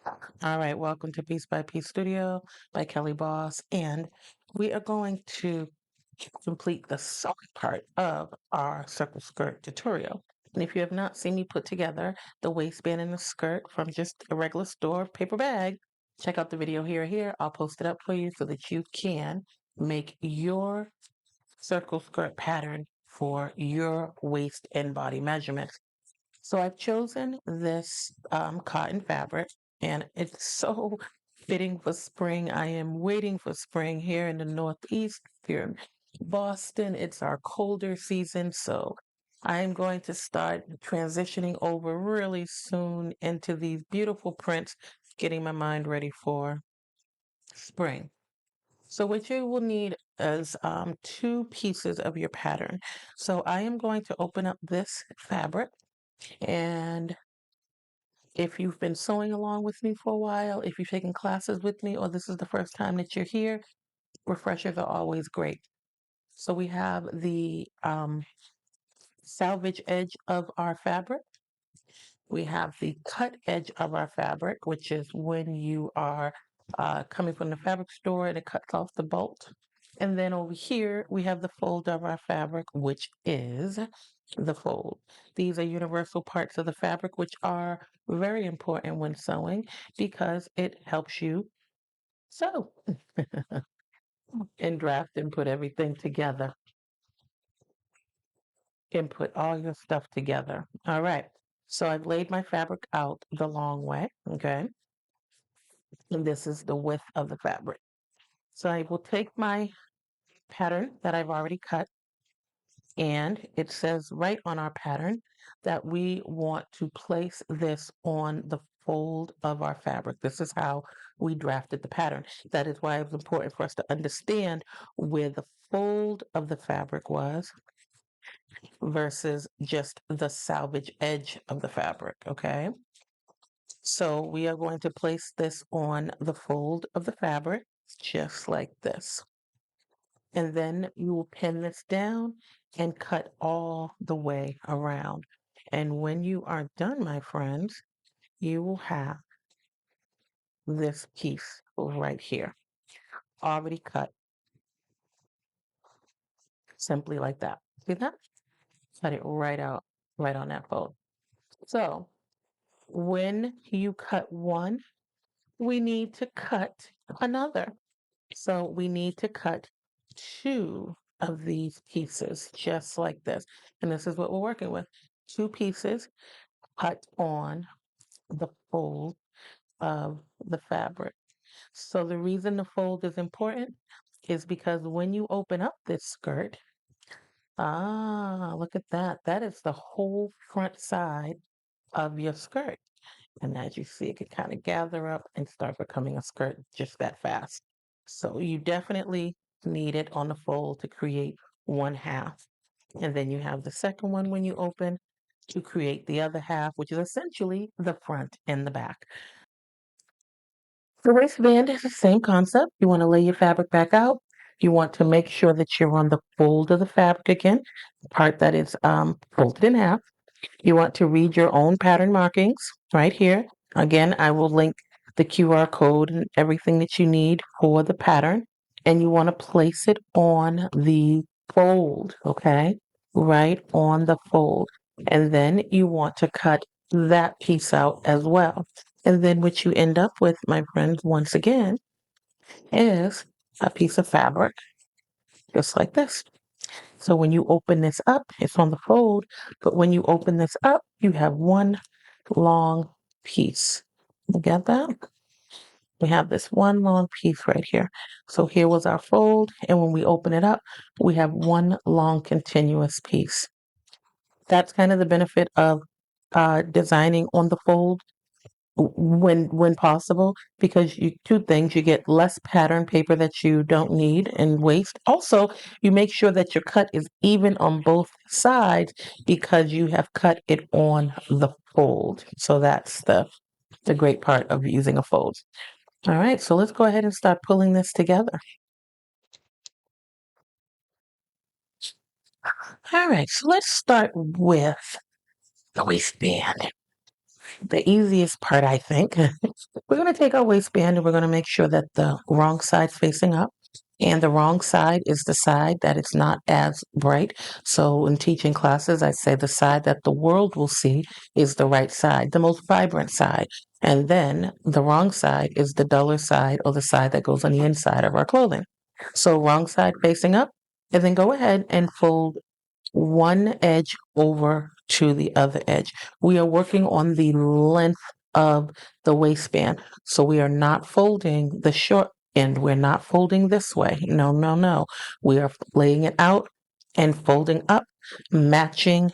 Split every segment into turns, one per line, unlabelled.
All right, welcome to Piece by Piece Studio by Kelly Boss, and we are going to complete the sewing part of our circle skirt tutorial. And if you have not seen me put together the waistband and the skirt from just a regular store paper bag, check out the video here. I'll post it up for you so that you can make your circle skirt pattern for your waist and body measurements. So I've chosen this cotton fabric, and it's so fitting for spring. I am waiting for spring here in the Northeast, here in Boston. It's our colder season, so I am going to start transitioning over really soon into these beautiful prints, getting my mind ready for spring. So what you will need is two pieces of your pattern. So I am going to open up this fabric, and if you've been sewing along with me for a while, if you've taken classes with me, or this is the first time that you're here, refreshers are always great. So we have the salvage edge of our fabric. We have the cut edge of our fabric, which is when you are coming from the fabric store and it cuts off the bolt. And then over here, we have the fold of our fabric, which is the fold. These are universal parts of the fabric, which are very important when sewing because it helps you sew and draft and put everything together and put all your stuff together. All right. So I've laid my fabric out the long way. Okay. And this is the width of the fabric. So I will take my pattern that I've already cut, and it says right on our pattern that we want to place this on the fold of our fabric. This is how we drafted the pattern. That is why it's important for us to understand where the fold of the fabric was versus just the salvage edge of the fabric, okay? So we are going to place this on the fold of the fabric, just like this. And then you will pin this down and cut all the way around. And when you are done, my friends, you will have this piece right here, already cut, simply like that. See that? Cut it right out, right on that fold. So when you cut one, we need to cut another. So we need to cut two of these pieces, just like this. And this is what we're working with. Two pieces cut on the fold of the fabric. So the reason the fold is important is because when you open up this skirt, look at that. That is the whole front side of your skirt. And as you see, it can kind of gather up and start becoming a skirt just that fast. So you definitely need it on the fold to create one half. And then you have the second one when you open to create the other half, which is essentially the front and the back. The waistband is the same concept. You want to lay your fabric back out. You want to make sure that you're on the fold of the fabric again, the part that is folded in half. You want to read your own pattern markings right here. Again, I will link the QR code and everything that you need for the pattern. And you want to place it on the fold, okay? Right on the fold. And then you want to cut that piece out as well. And then what you end up with, my friends, once again, is a piece of fabric just like this. So when you open this up, it's on the fold, but when you open this up, you have one long piece. You get that? We have this one long piece right here. So here was our fold, and when we open it up, we have one long continuous piece. That's kind of the benefit of designing on the fold when possible, because you two things: you get less pattern paper that you don't need and waste. Also, you make sure that your cut is even on both sides because you have cut it on the fold. So that's the great part of using a fold. All right, so let's go ahead and start pulling this together. All right, so let's start with the waistband. The easiest part, I think. We're going to take our waistband and we're going to make sure that the wrong side's facing up. And the wrong side is the side that is not as bright. So in teaching classes, I say the side that the world will see is the right side, the most vibrant side. And then the wrong side is the duller side or the side that goes on the inside of our clothing. So wrong side facing up, and then go ahead and fold one edge over to the other edge. We are working on the length of the waistband. So we are not folding the short end. We're not folding this way. No, no, no. We are laying it out and folding up, matching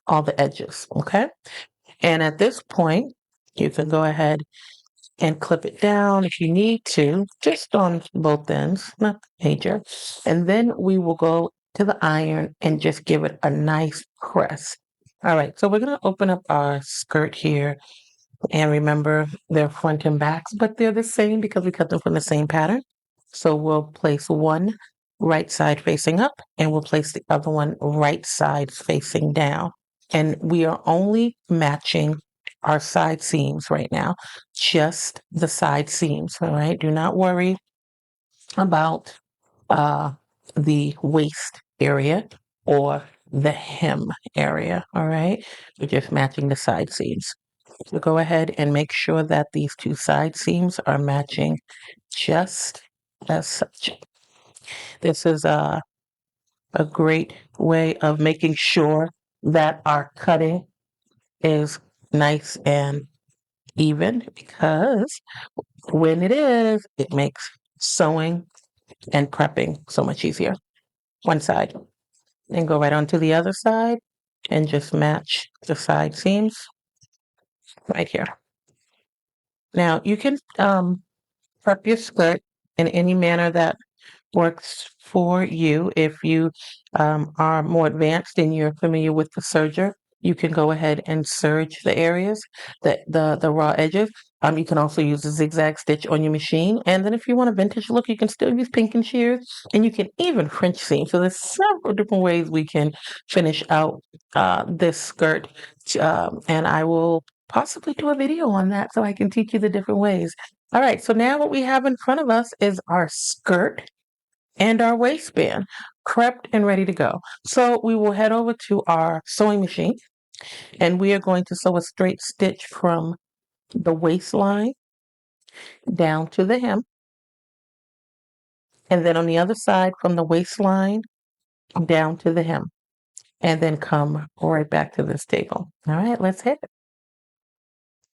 all the edges. Okay. And at this point, you can go ahead and clip it down if you need to, just on both ends, not major. And then we will go to the iron and just give it a nice press. All right, so we're going to open up our skirt here. And remember, they're front and backs, but they're the same because we cut them from the same pattern. So we'll place one right side facing up and we'll place the other one right side facing down. And we are only matching our side seams right now, just the side seams. All right. Do not worry about the waist area or the hem area. All right. We're just matching the side seams. So go ahead and make sure that these two side seams are matching just as such. This is a great way of making sure that our cutting is nice and even, because when it is, it makes sewing and prepping so much easier. One side. Then go right on to the other side and just match the side seams right here. Now you can prep your skirt in any manner that works for you. If you are more advanced and you're familiar with the serger, you can go ahead and serge the areas, the raw edges. You can also use a zigzag stitch on your machine. And then if you want a vintage look, you can still use pinking shears, and you can even French seam. So there's several different ways we can finish out this skirt. And I will possibly do a video on that so I can teach you the different ways. All right, so now what we have in front of us is our skirt and our waistband prepped and ready to go. So we will head over to our sewing machine and we are going to sew a straight stitch from the waistline down to the hem. And then on the other side from the waistline down to the hem. And then come right back to this table. All right, let's hit it.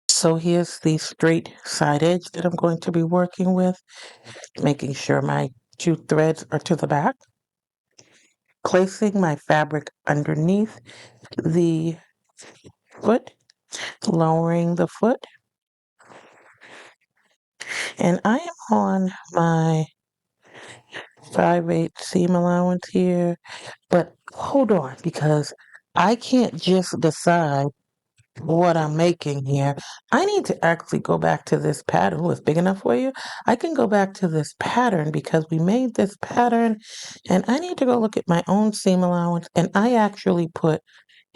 So here's the straight side edge that I'm going to be working with, making sure my two threads are to the back. Placing my fabric underneath the foot, lowering the foot. And I am on my 5/8 seam allowance here, but hold on, because I can't just decide what I'm making here. I need to actually go back to this pattern. Oh, it's big enough for you? I can go back to this pattern because we made this pattern, and I need to go look at my own seam allowance, and I actually put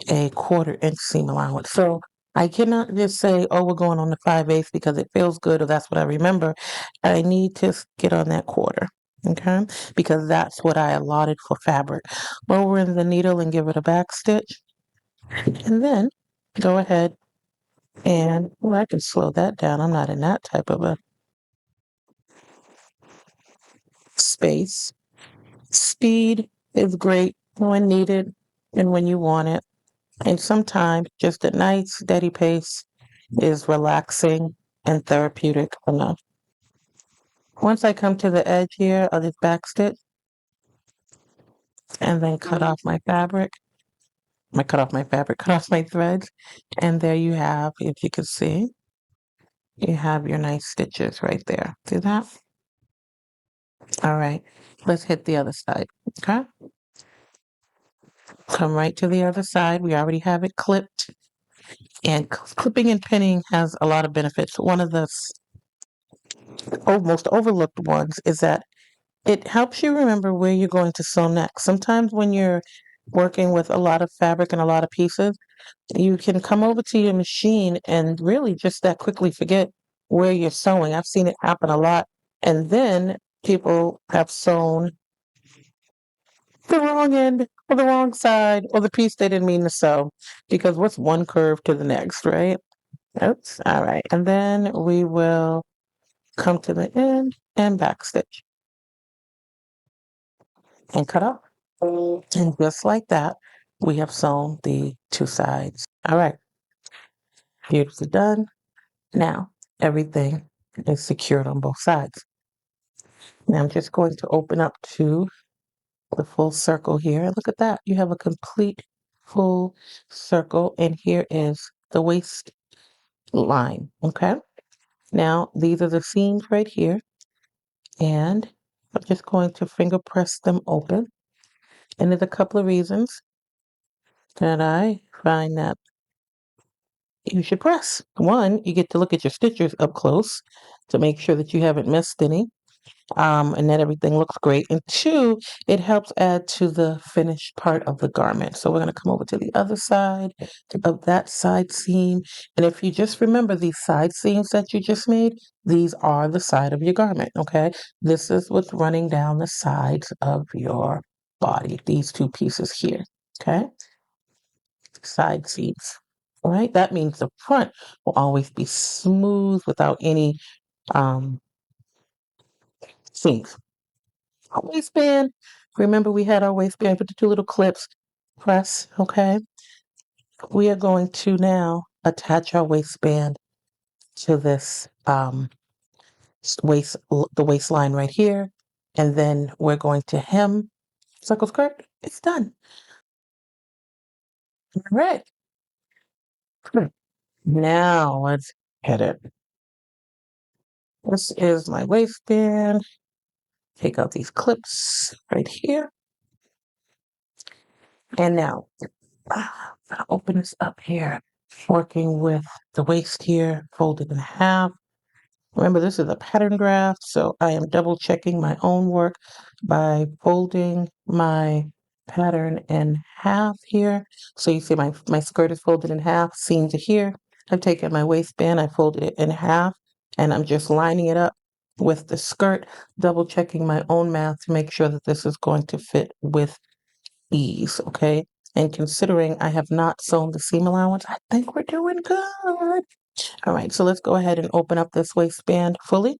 a 1/4 inch seam allowance. So I cannot just say, oh, we're going on the 5/8 because it feels good or that's what I remember. I need to get on that 1/4. Okay, because that's what I allotted for fabric. Lower in the needle and give it a back stitch. And then go ahead and, well, I can slow that down. I'm not in that type of a space. Speed is great when needed and when you want it. And sometimes just a nice steady pace is relaxing and therapeutic enough. Once I come to the edge here, I'll just back stitch and then cut off my fabric. Cut off my threads. And there you have, if you can see, you have your nice stitches right there. See that? All right, let's hit the other side. Okay. Come right to the other side. We already have it clipped. And clipping and pinning has a lot of benefits. One of the most overlooked ones is that it helps you remember where you're going to sew next. Sometimes when you're working with a lot of fabric and a lot of pieces, you can come over to your machine and really just that quickly forget where you're sewing. I've seen it happen a lot. And then people have sewn the wrong end or the wrong side or the piece they didn't mean to sew because what's one curve to the next, right? Oops. All right. And then we will come to the end and backstitch and cut off. And just like that, we have sewn the two sides. All right. Beautifully done. Now everything is secured on both sides. Now I'm just going to open up to the full circle here. Look at that. You have a complete full circle, and here is the waist line. Okay. Now these are the seams right here, and I'm just going to finger press them open. And there's a couple of reasons that I find that you should press. One, you get to look at your stitches up close to make sure that you haven't missed any. And that everything looks great. And two, it helps add to the finished part of the garment. So we're going to come over to the other side of that side seam. And if you just remember these side seams that you just made, these are the side of your garment, okay? This is what's running down the sides of your body, these two pieces here, okay? Side seams. All right, that means the front will always be smooth without any um, seams. Our waistband. Remember, we had our waistband with the two little clips. Press, okay? We are going to now attach our waistband to this the waistline right here, and then we're going to hem circle skirt. It's done. All right. Now let's hit it. This is my waistband. Take out these clips right here, and now I'll open this up here. Working with the waist here, folded in half. Remember, this is a pattern draft, so I am double checking my own work by folding my pattern in half here. So you see my skirt is folded in half, seam to here. I've taken my waistband, I folded it in half, and I'm just lining it up with the skirt, double checking my own math to make sure that this is going to fit with ease, okay? And considering I have not sewn the seam allowance, I think we're doing good. All right, so let's go ahead and open up this waistband fully.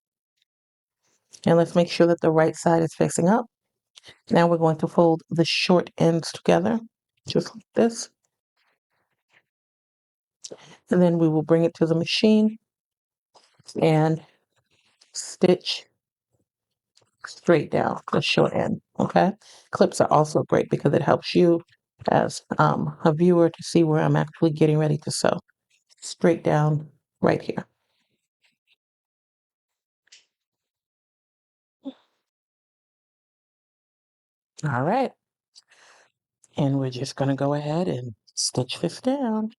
And let's make sure that the right side is facing up. Now we're going to fold the short ends together, just like this. And then we will bring it to the machine and stitch straight down the short end, okay? Clips are also great because it helps you as a viewer to see where I'm actually getting ready to sew. Straight down right here. All right. And we're just going to go ahead and stitch this down.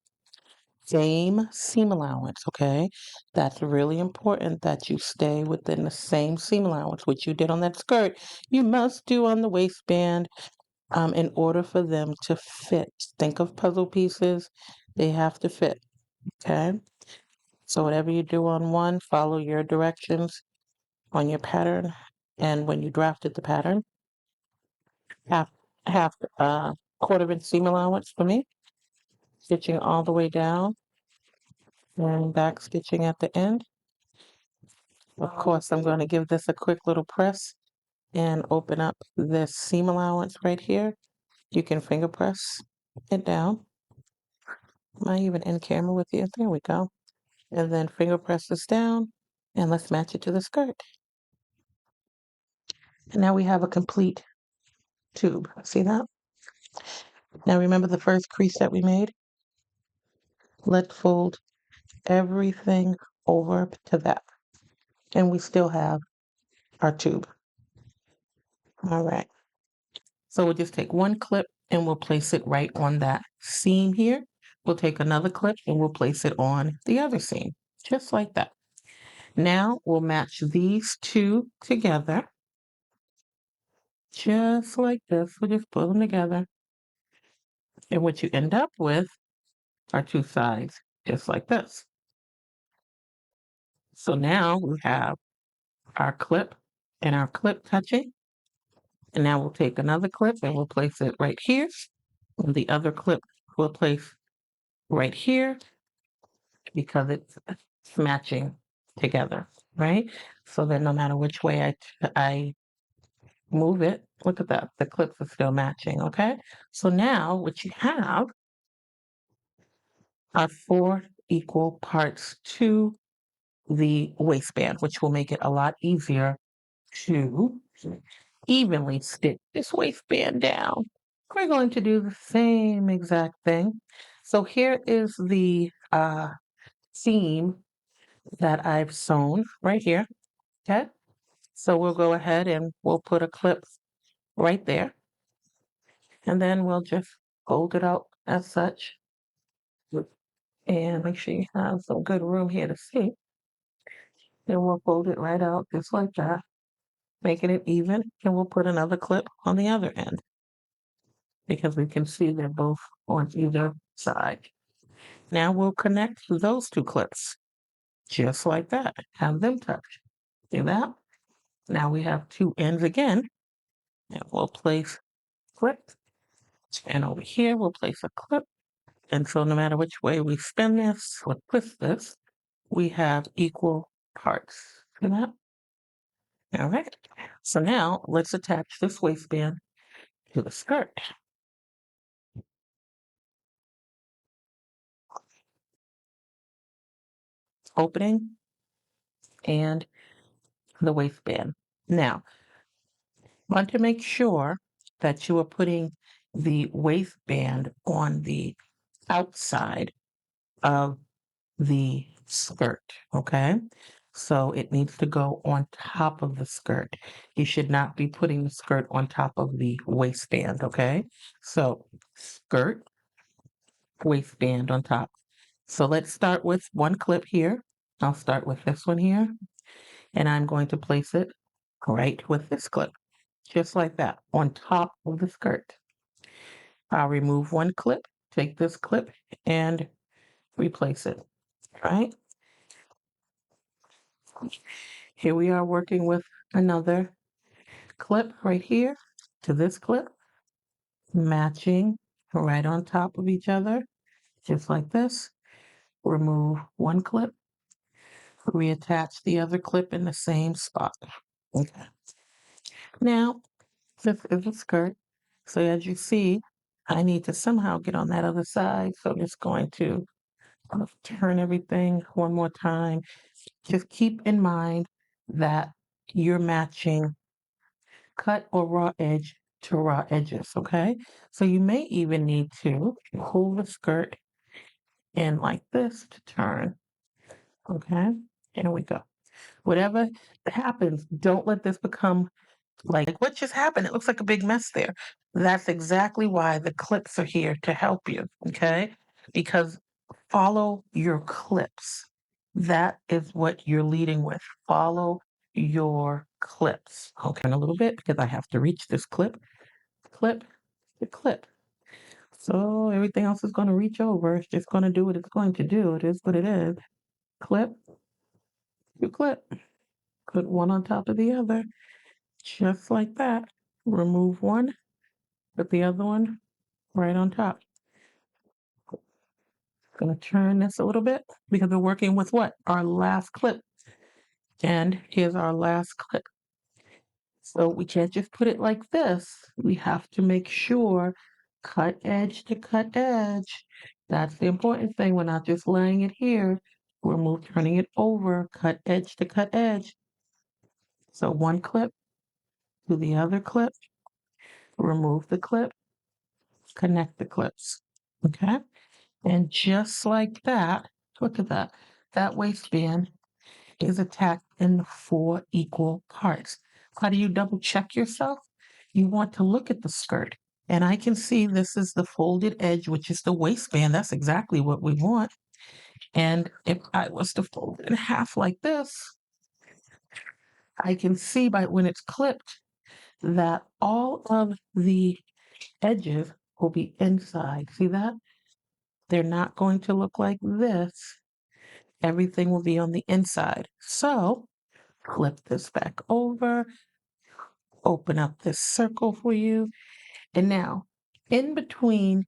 Same seam allowance, okay? That's really important that you stay within the same seam allowance, which you did on that skirt. You must do on the waistband in order for them to fit. Think of puzzle pieces, they have to fit, okay? So whatever you do on one, follow your directions on your pattern. And when you drafted the pattern, half, half, quarter inch seam allowance for me, stitching all the way down and back stitching at the end. Of course, I'm going to give this a quick little press and open up this seam allowance right here. You can finger press it down. Am I even in camera with you? There we go. And then finger press this down and let's match it to the skirt. And now we have a complete tube. See that? Now remember the first crease that we made? Let's fold everything over to that. And we still have our tube. All right. So we'll just take one clip and we'll place it right on that seam here. We'll take another clip and we'll place it on the other seam, just like that. Now we'll match these two together, just like this. We'll just pull them together. And what you end up with are two sides, just like this. So now we have our clip and our clip touching. And now we'll take another clip and we'll place it right here. And the other clip we'll place right here because it's matching together, right? So that no matter which way I move it, look at that, the clips are still matching, okay? So now what you have are 4 equal parts to the waistband, which will make it a lot easier to evenly stitch this waistband down. We're going to do the same exact thing. So here is the seam that I've sewn right here, okay? So we'll go ahead and we'll put a clip right there, and then we'll just fold it out as such. And make sure you have some good room here to see. Then we'll fold it right out just like that, making it even, and we'll put another clip on the other end because we can see they're both on either side. Now we'll connect those 2 clips just like that, have them touch. See that? Now we have 2 ends again, and we'll place clips, and over here we'll place a clip. And so no matter which way we spin this or twist this, we have equal parts. See that? All right. So now let's attach this waistband to the skirt. Opening and the waistband. Now, want to make sure that you are putting the waistband on the outside of the skirt, okay? So it needs to go on top of the skirt. You should not be putting the skirt on top of the waistband, okay? So skirt, waistband on top. So let's start with one clip here. I'll start with this one here, and I'm going to place it right with this clip, just like that, on top of the skirt. I'll remove one clip, take this clip, and replace it, right? Here we are working with another clip right here to this clip, matching right on top of each other, just like this. Remove one clip, reattach the other clip in the same spot. Okay. Now, this is a skirt. So as you see, I need to somehow get on that other side. So I'm just going to turn everything one more time. Just keep in mind that you're matching cut or raw edge to raw edges, okay? So you may even need to pull the skirt in like this to turn, okay? Here we go. Whatever happens, don't let this become like, what just happened? It looks like a big mess there. That's exactly why the clips are here to help you, okay? Because follow your clips. That is what you're leading with. Follow your clips. Okay, in a little bit because I have to reach this clip, clip, the clip. So everything else is going to reach over. It's just going to do what it's going to do. It is what it is. Clip, you clip. Put one on top of the other, just like that. Remove one, put the other one right on top. Gonna turn this a little bit because we're working with what? Our last clip. And here's our last clip. So we can't just put it like this. We have to make sure cut edge to cut edge. That's the important thing. We're not just laying it here. We're turning it over, cut edge to cut edge. So one clip to the other clip, remove the clip, connect the clips. Okay? And just like that, look at that. That waistband is attacked in 4 equal parts. How do you double check yourself? You want to look at the skirt. And I can see this is the folded edge, which is the waistband. That's exactly what we want. And if I was to fold it in half like this, I can see by when it's clipped that all of the edges will be inside. See that? They're not going to look like this. everything will be on the inside. So flip this back over, open up this circle for you. And now in between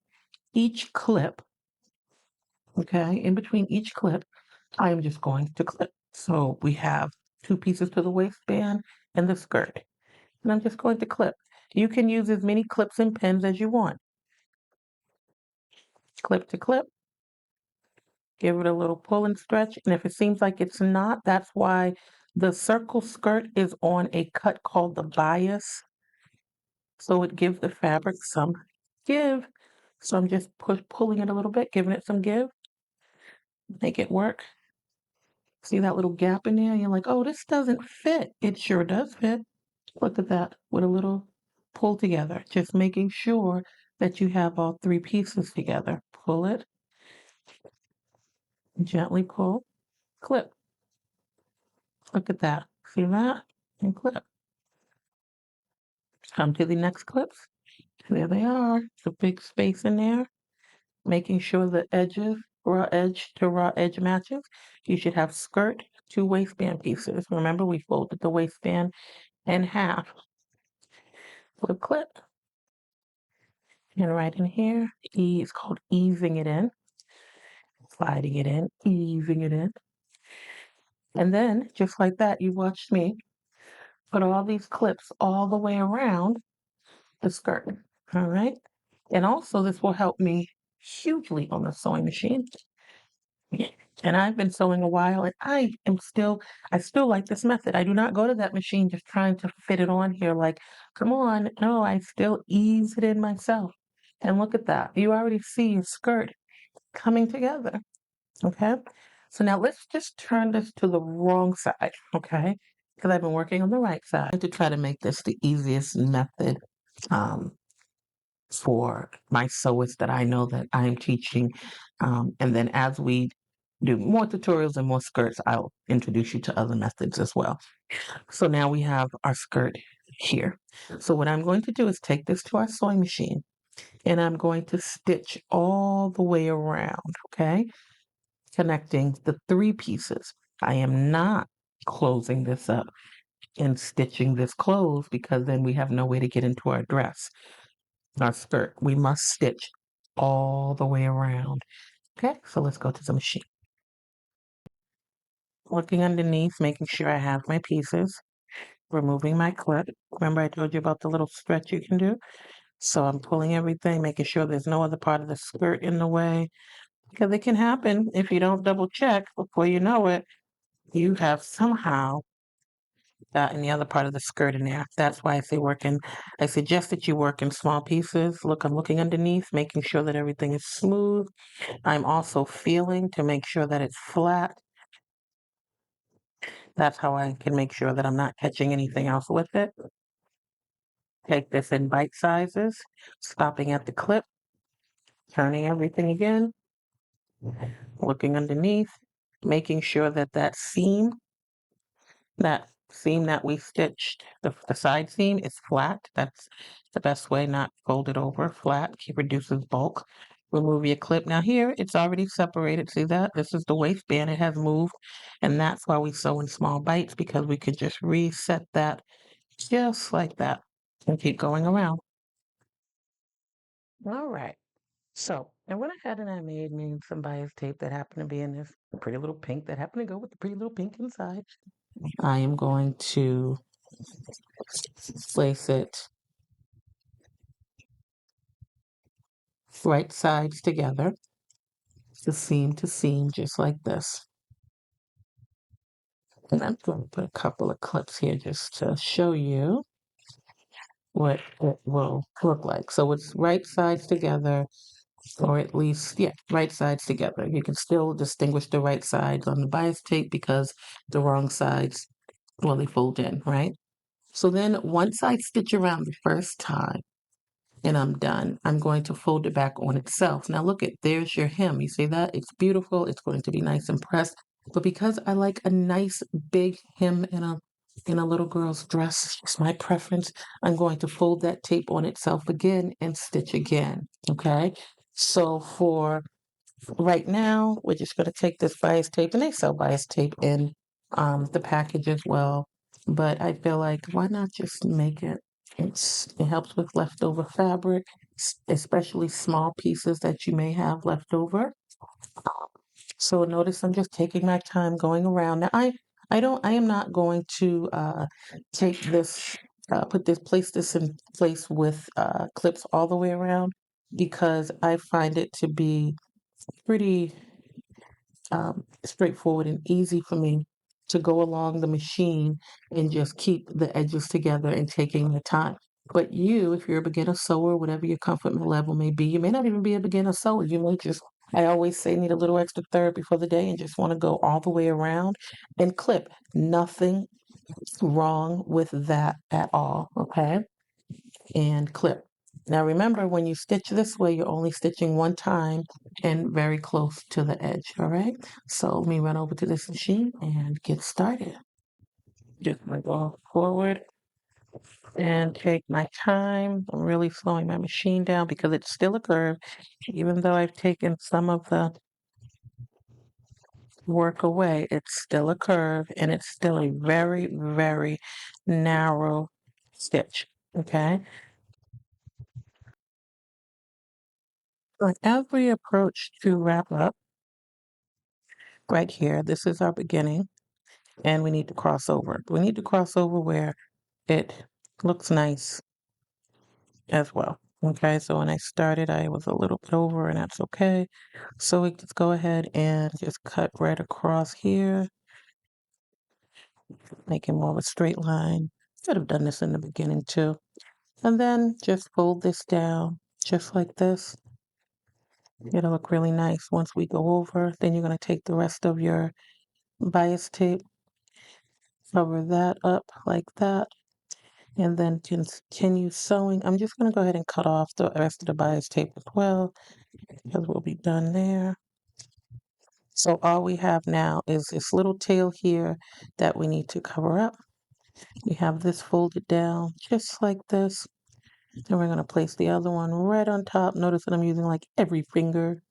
each clip, okay, in between each clip, I am just going to clip. So we have two pieces to the waistband and the skirt. And I'm just going to clip. You can use as many clips and pins as you want. Clip to clip. Give it a little pull and stretch. And if it seems like it's not, that's why the circle skirt is on a cut called the bias. So it gives the fabric some give. So I'm just pulling it a little bit, giving it some give. Make it work. See that little gap in there? You're like, oh, this doesn't fit. It sure does fit. Look at that with a little pull together. Just making sure that you have all three pieces together. Pull it, gently pull, clip. Look at that. See that? And clip. Come to the next clips. There they are. The big space in there. Making sure the edges, raw edge to raw edge matches. You should have skirt, two waistband pieces. Remember, we folded the waistband in half. Put a clip. And right in here, E is called easing it in. Sliding it in, easing it in. And then, just like that, you watched me put all these clips all the way around the skirt. All right. And also, this will help me hugely on the sewing machine. And I've been sewing a while and I still like this method. I do not go to that machine just trying to fit it on here like, come on. No, I still ease it in myself. And look at that. You already see your skirt coming together. Okay. So now let's just turn this to the wrong side. Okay. Because I've been working on the right side to try to make this the easiest method um, for my sewers that I know that I am teaching. And then as we do more tutorials and more skirts, I'll introduce you to other methods as well. So now we have our skirt here. So what I'm going to do is take this to our sewing machine and I'm going to stitch all the way around, okay? Connecting the three pieces. I am not closing this up and stitching this closed because then we have no way to get into our dress, our skirt. We must stitch all the way around. Okay, so let's go to the machine. Looking underneath, making sure I have my pieces, removing my clip. Remember I told you about the little stretch you can do? So I'm pulling everything, making sure there's no other part of the skirt in the way because it can happen if you don't double check before you know it. You have somehow gotten the other part of the skirt in there. That's why I suggest that you work in small pieces. Look, I'm looking underneath, making sure that everything is smooth. I'm also feeling to make sure that it's flat. That's how I can make sure that I'm not catching anything else with it. Take this in bite sizes, stopping at the clip, turning everything again, looking underneath, making sure that that seam that we stitched, the side seam is flat. That's the best way, not fold it over, flat, reduces bulk. Remove your clip. Now here, it's already separated. See that? This is the waistband. It has moved. And that's why we sew in small bites because we could just reset that just like that and keep going around. All right. So I went ahead and I made me some bias tape that happened to be in this pretty little pink that happened to go with the pretty little pink inside. I am going to place it right sides together, the seam to seam, just like this. And I'm going to put a couple of clips here just to show you what it will look like. So it's right sides together, or at least, yeah, right sides together. You can still distinguish the right sides on the bias tape because the wrong sides, well, they fold in, right? So then once I stitch around the first time, and I'm done, I'm going to fold it back on itself. Now look at, there's your hem. You see that? It's beautiful. It's going to be nice and pressed. But because I like a nice big hem in a little girl's dress, it's my preference, I'm going to fold that tape on itself again and stitch again. Okay? So for Right now, we're just going to take this bias tape, and they sell bias tape in the package as well. But I feel like why not just make it? It helps with leftover fabric, especially small pieces that you may have left over. So notice I'm just taking my time going around. Now I am not going to take this, place this in place with clips all the way around because I find it to be pretty straightforward and easy for me to go along the machine and just keep the edges together and taking the time. But you, if you're a beginner sewer, whatever your comfort level may be, you may not even be a beginner sewer. You may just, I always say, need a little extra therapy for the day and just want to go all the way around and clip. Nothing wrong with that at all. Okay, and clip. Now remember, when you stitch this way, you're only stitching one time and very close to the edge, all right? So let me run over to this machine and get started. Just gonna go forward and take my time. I'm really slowing my machine down because it's still a curve, even though I've taken some of the work away, it's still a curve and it's still a very, very narrow stitch, okay? But as we approach to wrap up, right here, this is our beginning, and we need to cross over. We need to cross over where it looks nice as well. Okay, so when I started, I was a little bit over, and that's okay. So we just go ahead and just cut right across here, making more of a straight line. Could have done this in the beginning too. And then just fold this down just like this. It'll look really nice once we go over. Then you're going to take the rest of your bias tape, cover that up like that, and then continue sewing. I'm just going to go ahead and cut off the rest of the bias tape as well because we'll be done there. So all we have now is this little tail here that we need to cover up. We have this folded down just like this. And we're going to place the other one right on top. Notice that I'm using like every finger.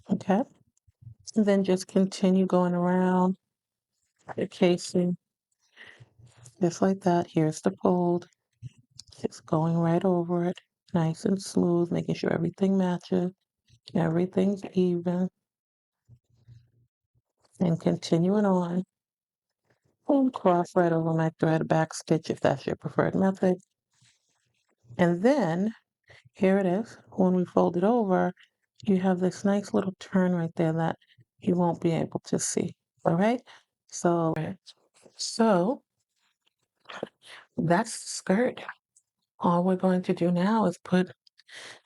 Okay. And then just continue going around the casing just like that. Here's the fold. Just going right over it. Nice and smooth, making sure everything matches. Everything's even. And continuing on. And cross right over my thread back stitch if that's your preferred method. And then here it is. When we fold it over, you have this nice little turn right there that you won't be able to see. All right. So that's the skirt. All we're going to do now is put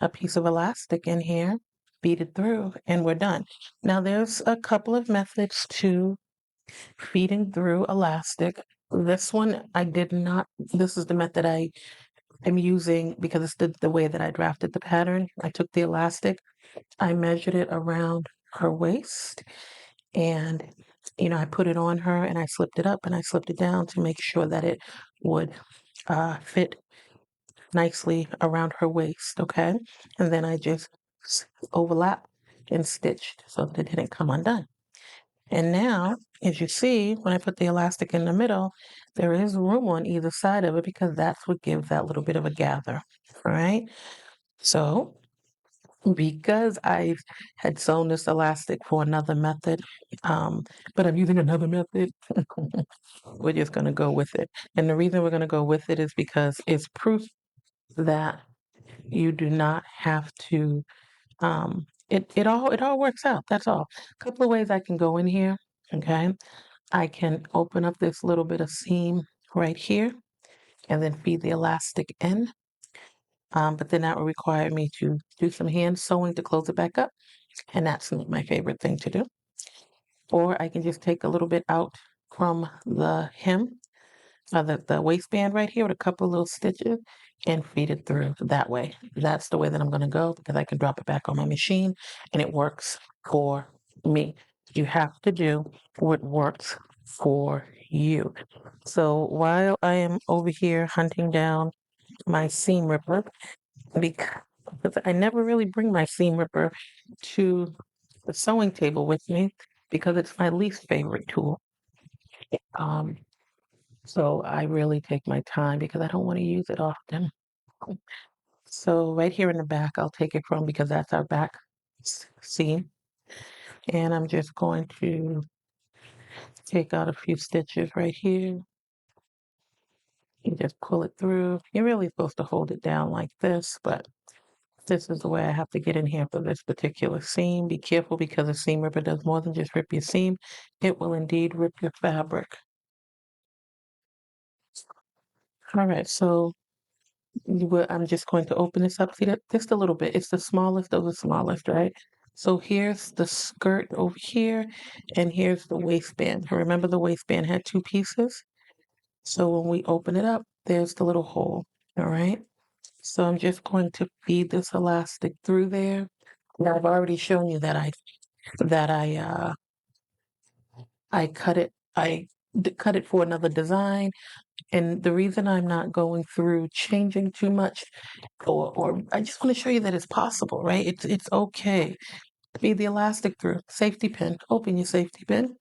a piece of elastic in here, beat it through, and we're done. Now there's a couple of methods to feeding through elastic. This one I did not, this is the method I am using because it's the way that I drafted the pattern. I took the elastic, I measured it around her waist, and I put it on her and I slipped it up and I slipped it down to make sure that it would fit nicely around her waist, okay? And then I just overlapped and stitched so that it didn't come undone. And now, as you see, when I put the elastic in the middle, there is room on either side of it because that's what gives that little bit of a gather, all right? So, because I had sewn this elastic for another method, but I'm using another method, we're just going to go with it. And the reason we're going to go with it is because it's proof that you do not have to it all works out. That's all. A couple of ways I can go in here. Okay. I can open up this little bit of seam right here and then feed the elastic in. But then that will require me to do some hand sewing to close it back up. And that's not my favorite thing to do. Or I can just take a little bit out from the hem, the waistband right here with a couple little stitches and feed it through that way. That's the way that I'm going to go because I can drop it back on my machine and it works for me. You have to do what works for you. So while I am over here hunting down my seam ripper, because I never really bring my seam ripper to the sewing table with me because it's my least favorite tool. Um, so I really take my time because I don't want to use it often. So right here in the back, I'll take it from because that's our back seam. And I'm just going to take out a few stitches right here. You just pull it through. You're really supposed to hold it down like this, but this is the way I have to get in here for this particular seam. Be careful because a seam ripper does more than just rip your seam. It will indeed rip your fabric. All right, so I'm just going to open this up. See that? Just a little bit. It's the smallest of the smallest, right? So here's the skirt over here, and here's the waistband. Remember the waistband had two pieces? So when we open it up, there's the little hole, all right? So I'm just going to feed this elastic through there. Now I've already shown you that I cut it. Cut it for another design, and the reason I'm not going through changing too much, or I just want to show you that it's possible, right? It's okay. Feed the elastic through. Safety pin. Open your safety pin.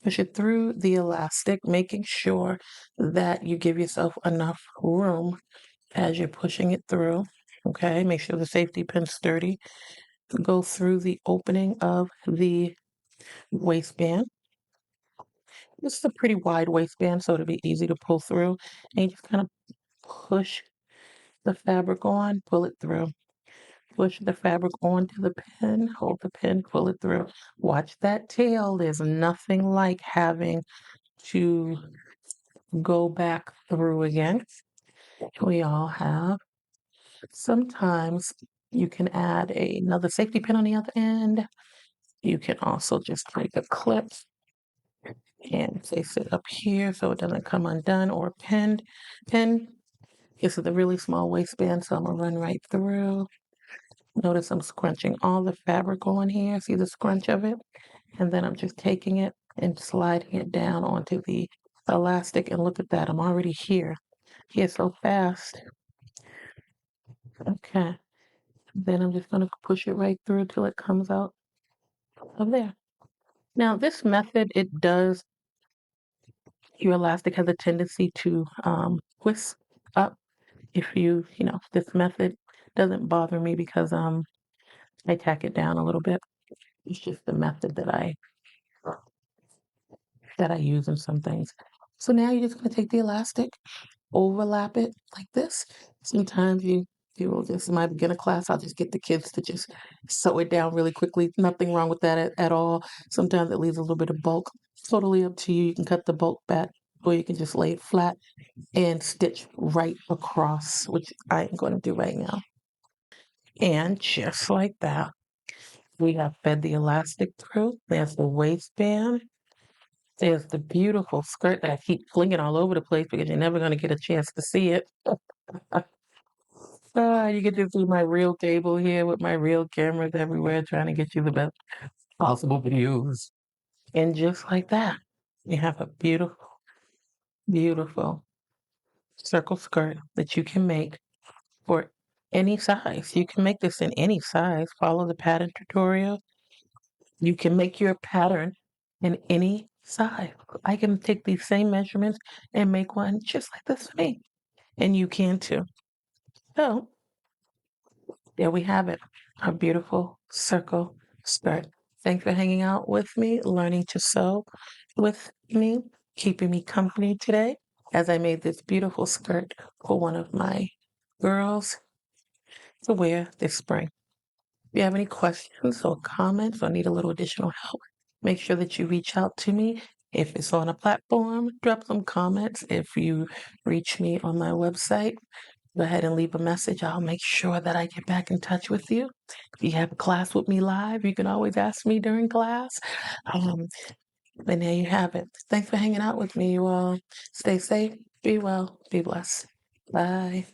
Push it through the elastic, making sure that you give yourself enough room as you're pushing it through. Okay, make sure the safety pin's sturdy. Go through the opening of the waistband. This is a pretty wide waistband, so it'll be easy to pull through. And you just kind of push the fabric on, pull it through. Push the fabric onto the pin, hold the pin, pull it through. Watch that tail. There's nothing like having to go back through again. We all have. Sometimes you can add another safety pin on the other end. You can also just take a clip and place it up here so it doesn't come undone or pinned. Pin. This is a really small waistband, so I'm gonna run right through. Notice I'm scrunching all the fabric on here. See the scrunch of it? And then I'm just taking it and sliding it down onto the elastic. And look at that, I'm already here. Here so fast. Okay. Then I'm just gonna push it right through till it comes out of there. Now this method, your elastic has a tendency to twist up. If this method doesn't bother me because I tack it down a little bit. It's just the method that I use in some things. So now you're just going to take the elastic, overlap it like this. Sometimes you will just, in my beginner class, I'll just get the kids to just sew it down really quickly. Nothing wrong with that at all. Sometimes it leaves a little bit of bulk. Totally up to you. You can cut the bulk back or you can just lay it flat and stitch right across, which I am going to do right now. And just like that, we have fed the elastic through. There's the waistband. There's the beautiful skirt that I keep flinging all over the place because you're never going to get a chance to see it. You get to see my real table here with my real cameras everywhere trying to get you the best possible videos. And just like that, you have a beautiful, beautiful circle skirt that you can make for any size. You can make this in any size. Follow the pattern tutorial. You can make your pattern in any size. I can take these same measurements and make one just like this for me. And you can too. So there we have it. A beautiful circle skirt. Thanks for hanging out with me, learning to sew with me, keeping me company today as I made this beautiful skirt for one of my girls to wear this spring. If you have any questions or comments or need a little additional help, make sure that you reach out to me. If it's on a platform, drop some comments. If you reach me on my website, go ahead and leave a message. I'll make sure that I get back in touch with you. If you have a class with me live, you can always ask me during class. And there you have it. Thanks for hanging out with me, you all. Stay safe, be well, be blessed. Bye.